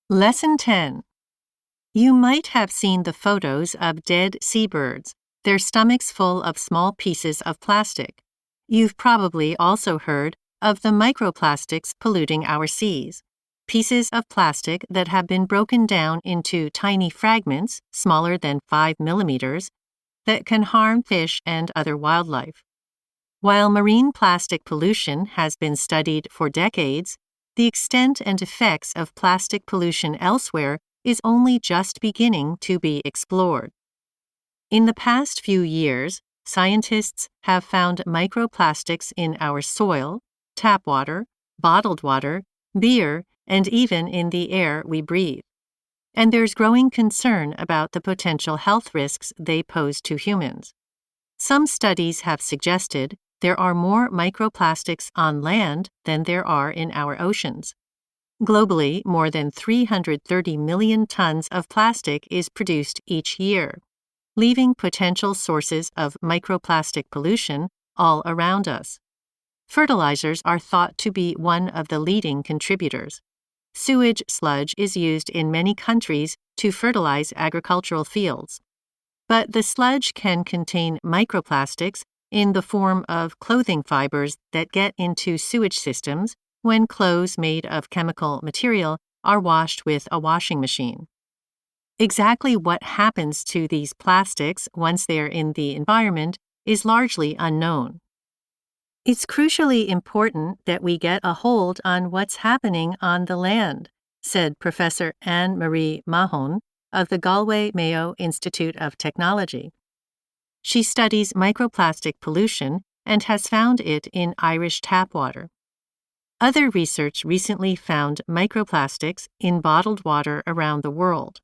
Lesson 10. You might have seen the photos of dead seabirds, their stomachs full of small pieces of plastic. You've probably also heard of the microplastics polluting our seas, pieces of plastic that have been broken down into tiny fragments smaller than 5 millimeters that can harm fish and other wildlife. While marine plastic pollution has been studied for decades, the extent and effects of plastic pollution elsewhere is only just beginning to be explored. In the past few years, scientists have found microplastics in our soil, tap water, bottled water, beer, and even in the air we breathe. And there's growing concern about the potential health risks they pose to humans. Some studies have suggested there are more microplastics on land than there are in our oceans. Globally, more than 330 million tons of plastic is produced each year, leaving potential sources of microplastic pollution all around us. Fertilizers are thought to be one of the leading contributors. Sewage sludge is used in many countries to fertilize agricultural fields. But the sludge can contain microplastics in the form of clothing fibers that get into sewage systems when clothes made of chemical material are washed with a washing machine. Exactly what happens to these plastics once they're in the environment is largely unknown. It's crucially important that we get a hold on what's happening on the land, said Professor Anne-Marie Mahon of the Galway Mayo Institute of Technology. She studies microplastic pollution and has found it in Irish tap water. Other research recently found microplastics in bottled water around the world.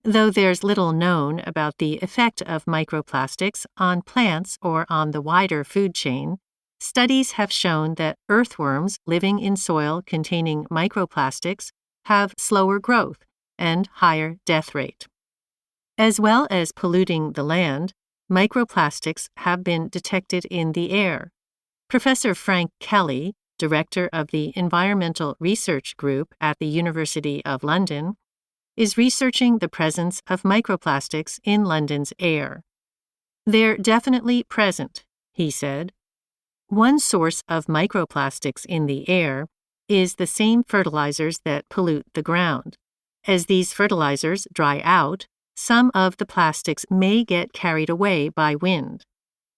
Though there's little known about the effect of microplastics on plants or on the wider food chain, studies have shown that earthworms living in soil containing microplastics have slower growth and higher death rate. As well as polluting the land, microplastics have been detected in the air. Professor Frank Kelly, director of the Environmental Research Group at the University of London, is researching the presence of microplastics in London's air. They're definitely present, he said. One source of microplastics in the air is the same fertilizers that pollute the ground. As these fertilizers dry out, some of the plastics may get carried away by wind.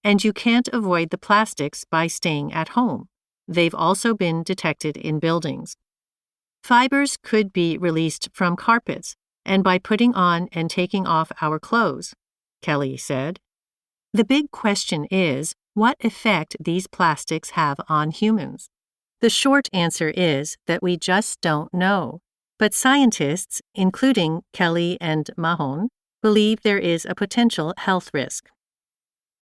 And you can't avoid the plastics by staying at home. They've also been detected in buildings. Fibers could be released from carpets and by putting on and taking off our clothes, Kelly said. The big question is what effect these plastics have on humans. The short answer is that we just don't know. But scientists, including Kelly and Mahon, believe there is a potential health risk.